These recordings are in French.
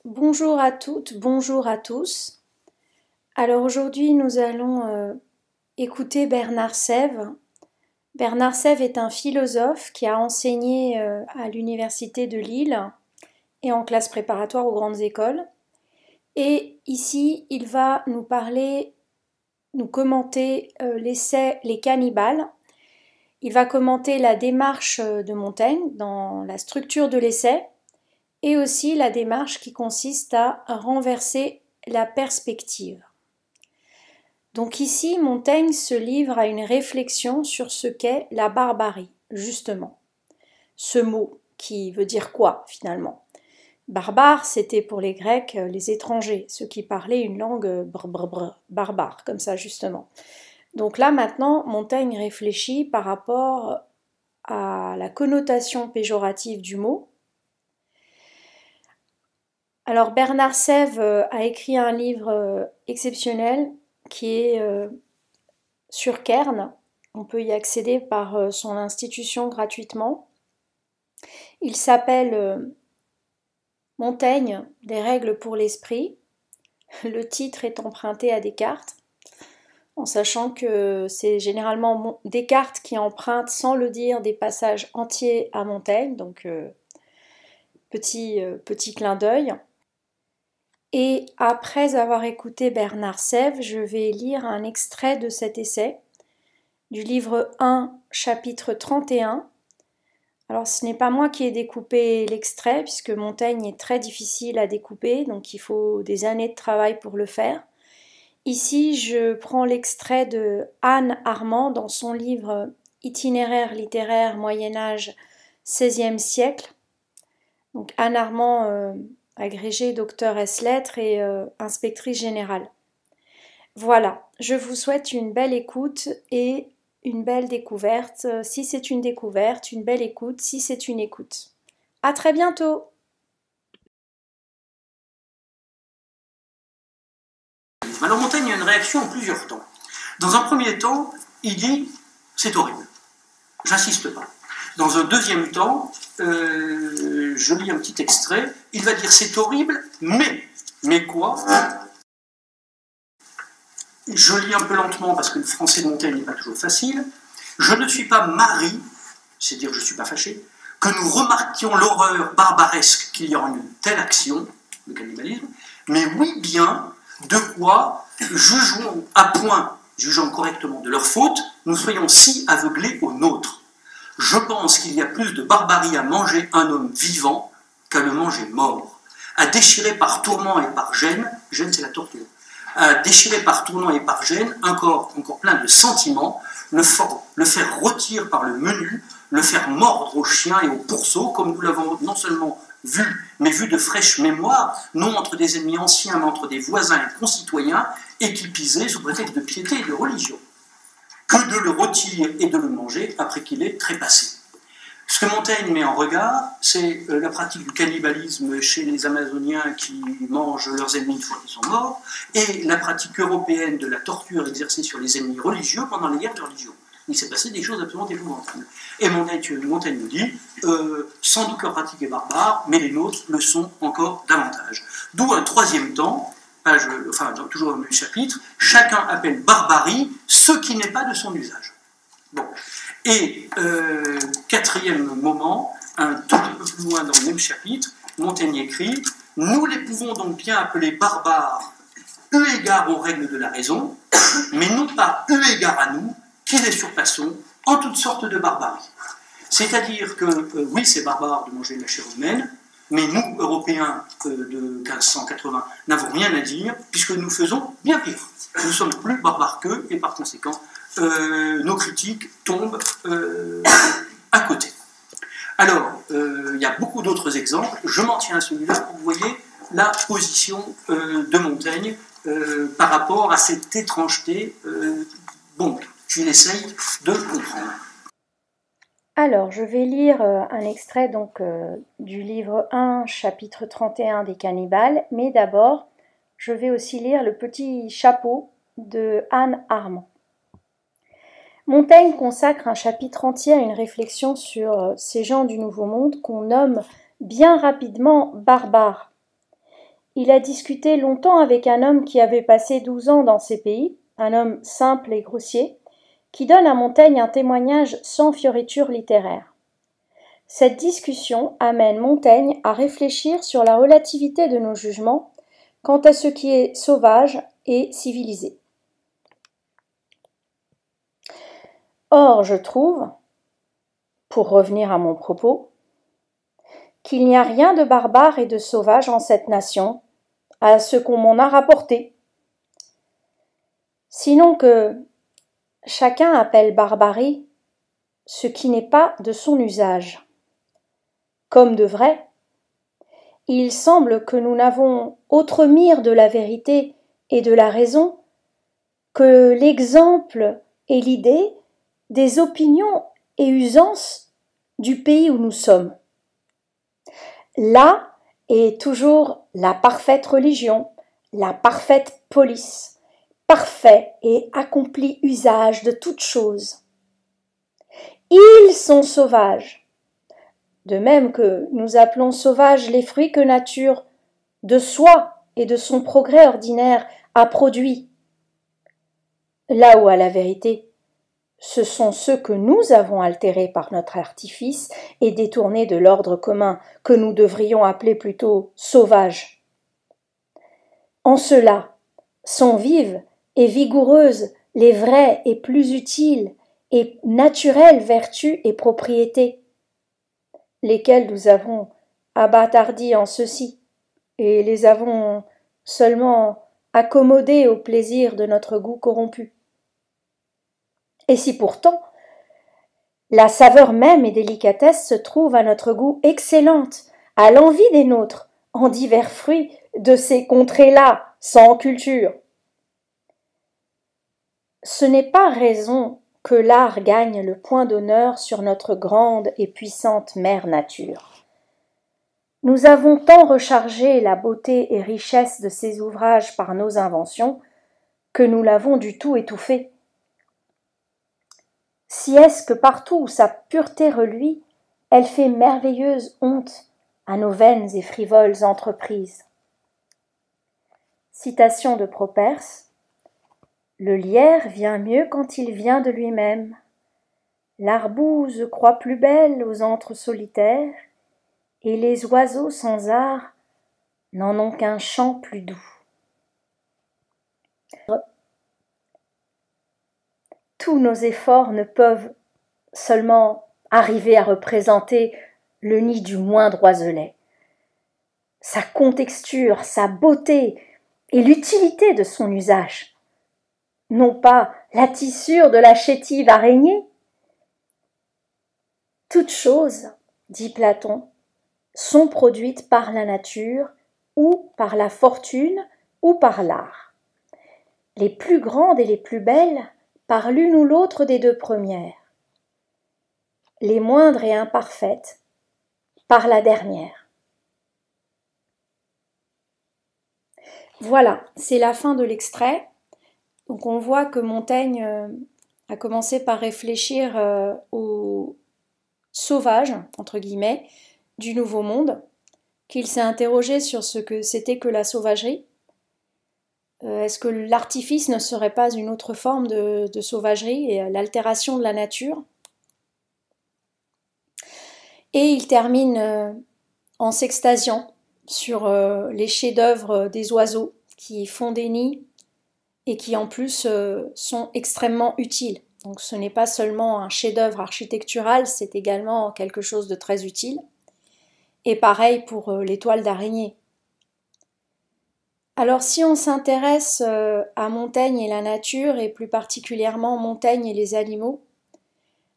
Bonjour à toutes, bonjour à tous. Alors aujourd'hui nous allons écouter Bernard Sèvres. Bernard Sèvres est un philosophe qui a enseigné à l'université de Lille et en classe préparatoire aux grandes écoles. Et ici il va nous parler, nous commenter l'essai Les cannibales. Il va commenter la démarche de Montaigne dans la structure de l'essai et aussi la démarche qui consiste à renverser la perspective. Donc ici, Montaigne se livre à une réflexion sur ce qu'est la barbarie, justement. Ce mot qui veut dire quoi finalement? Barbare, c'était pour les Grecs les étrangers, ceux qui parlaient une langue barbare, comme ça justement. Donc là maintenant, Montaigne réfléchit par rapport à la connotation péjorative du mot. Alors Bernard Sèvres a écrit un livre exceptionnel qui est sur Cairns. On peut y accéder par son institution gratuitement. Il s'appelle Montaigne, des règles pour l'esprit. Le titre est emprunté à Descartes, en sachant que c'est généralement Descartes qui emprunte sans le dire des passages entiers à Montaigne, donc petit clin d'œil. Et après avoir écouté Bernard Sèvres, je vais lire un extrait de cet essai du livre 1, chapitre 31. Alors ce n'est pas moi qui ai découpé l'extrait, puisque Montaigne est très difficile à découper, donc il faut des années de travail pour le faire. Ici, je prends l'extrait de Anne Armand dans son livre Itinéraire littéraire Moyen-Âge, XVIe siècle. Donc Anne Armand, agrégée docteur ès lettres et inspectrice générale. Voilà, je vous souhaite une belle écoute et une belle découverte. Si c'est une découverte, une belle écoute, si c'est une écoute. À très bientôt! Alors Montaigne a une réaction en plusieurs temps. Dans un premier temps, il dit « c'est horrible ». J'insiste pas. Dans un deuxième temps, je lis un petit extrait, il va dire « c'est horrible, mais quoi ?» Je lis un peu lentement parce que le français de Montaigne n'est pas toujours facile. « Je ne suis pas mari, c'est-à-dire je ne suis pas fâché, que nous remarquions l'horreur barbaresque qu'il y a en une telle action, le cannibalisme, mais oui bien de quoi, jugeons à point, jugeant correctement de leur faute, nous soyons si aveuglés aux nôtres. Je pense qu'il y a plus de barbarie à manger un homme vivant qu'à le manger mort, à déchirer par tourment et par gêne c'est la torture, à déchirer par tourment et par gêne un corps encore plein de sentiments, le faire rôtir par le menu, le faire mordre aux chiens et aux pourceaux, comme nous l'avons non seulement vu, mais vu de fraîche mémoire, non entre des ennemis anciens, mais entre des voisins et concitoyens, équipisés sous prétexte de piété et de religion, que de le rôtir et de le manger après qu'il est trépassé. Ce que Montaigne met en regard, c'est la pratique du cannibalisme chez les Amazoniens qui mangent leurs ennemis une fois qu'ils sont morts, et la pratique européenne de la torture exercée sur les ennemis religieux pendant les guerres de religion. Il s'est passé des choses absolument épouvantables. Et Montaigne nous dit, sans doute leur pratique est barbare, mais les nôtres le sont encore davantage. D'où un troisième temps, toujours dans le même chapitre, chacun appelle barbarie ce qui n'est pas de son usage. Bon. Et quatrième moment, un tout petit peu plus loin dans le même chapitre, Montaigne écrit « Nous les pouvons donc bien appeler barbares, eu égard aux règles de la raison, mais non pas eu égard à nous, qui les surpassons en toutes sortes de barbarie. » C'est-à-dire que, oui, c'est barbare de manger de la chair humaine, mais nous, Européens de 1580, n'avons rien à dire, puisque nous faisons bien pire. Nous sommes plus barbares qu'eux, et par conséquent, nos critiques tombent à côté. Alors, il y a beaucoup d'autres exemples, je m'en tiens à celui-là pour que vous voyez la position de Montaigne par rapport à cette étrangeté qu'il essaye de comprendre. Alors, je vais lire un extrait du livre 1, chapitre 31 des cannibales, mais d'abord, je vais aussi lire le petit chapeau de Anne Armand. Montaigne consacre un chapitre entier à une réflexion sur ces gens du Nouveau Monde qu'on nomme bien rapidement barbares. il a discuté longtemps avec un homme qui avait passé 12 ans dans ces pays, un homme simple et grossier, qui donne à Montaigne un témoignage sans fioriture littéraire. Cette discussion amène Montaigne à réfléchir sur la relativité de nos jugements quant à ce qui est sauvage et civilisé. Or, je trouve, pour revenir à mon propos, qu'il n'y a rien de barbare et de sauvage en cette nation, à ce qu'on m'en a rapporté. Sinon que chacun appelle barbarie ce qui n'est pas de son usage. Comme de vrai, il semble que nous n'avons autre mire de la vérité et de la raison que l'exemple et l'idée des opinions et usances du pays où nous sommes. Là est toujours la parfaite religion, la parfaite police, parfait et accompli usage de toutes choses. Ils sont sauvages, de même que nous appelons sauvages les fruits que nature, de soi et de son progrès ordinaire, a produits. Là où, à la vérité, ce sont ceux que nous avons altérés par notre artifice et détournés de l'ordre commun que nous devrions appeler plutôt sauvages. En cela sont vives et vigoureuses les vraies et plus utiles et naturelles vertus et propriétés, lesquelles nous avons abattardis en ceci, et les avons seulement accommodés au plaisir de notre goût corrompu. Et si pourtant la saveur même et délicatesse se trouve à notre goût excellente, à l'envi des nôtres, en divers fruits de ces contrées-là, sans culture. Ce n'est pas raison que l'art gagne le point d'honneur sur notre grande et puissante mère nature. Nous avons tant rechargé la beauté et richesse de ces ouvrages par nos inventions que nous l'avons du tout étouffée. Si est-ce que partout où sa pureté reluit, elle fait merveilleuse honte à nos vaines et frivoles entreprises. Citation de Properce. Le lierre vient mieux quand il vient de lui-même. L'arbouze croit plus belle aux antres solitaires, et les oiseaux sans art n'en ont qu'un chant plus doux. Tous nos efforts ne peuvent seulement arriver à représenter le nid du moindre oiselet. Sa contexture, sa beauté et l'utilité de son usage. Non pas la tissure de la chétive araignée. Toutes choses, dit Platon, sont produites par la nature ou par la fortune ou par l'art. Les plus grandes et les plus belles par l'une ou l'autre des deux premières. Les moindres et imparfaites par la dernière. Voilà, c'est la fin de l'extrait. Donc on voit que Montaigne a commencé par réfléchir aux sauvages, entre guillemets, du Nouveau Monde, qu'il s'est interrogé sur ce que c'était que la sauvagerie. Est-ce que l'artifice ne serait pas une autre forme de sauvagerie et l'altération de la nature? Et il termine en s'extasiant sur les chefs-d'œuvre des oiseaux qui font des nids et qui en plus sont extrêmement utiles. Donc ce n'est pas seulement un chef-d'œuvre architectural, c'est également quelque chose de très utile. Et pareil pour les toiles d'araignée. Alors si on s'intéresse à Montaigne et la nature, et plus particulièrement Montaigne et les animaux,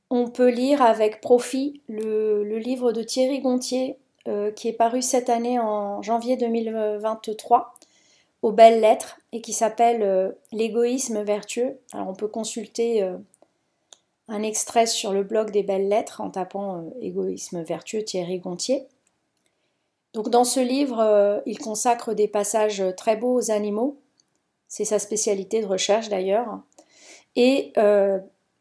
on peut lire avec profit le livre de Thierry Gontier qui est paru cette année en janvier 2023 aux Belles Lettres et qui s'appelle L'égoïsme vertueux. Alors on peut consulter un extrait sur le blog des Belles Lettres en tapant Égoïsme vertueux Thierry Gontier. Donc dans ce livre, il consacre des passages très beaux aux animaux, c'est sa spécialité de recherche d'ailleurs, et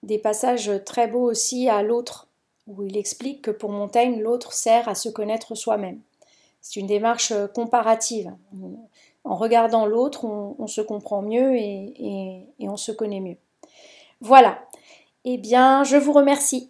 des passages très beaux aussi à l'autre, où il explique que pour Montaigne, l'autre sert à se connaître soi-même. C'est une démarche comparative. En regardant l'autre, on se comprend mieux et on se connaît mieux. Voilà. Eh bien, je vous remercie.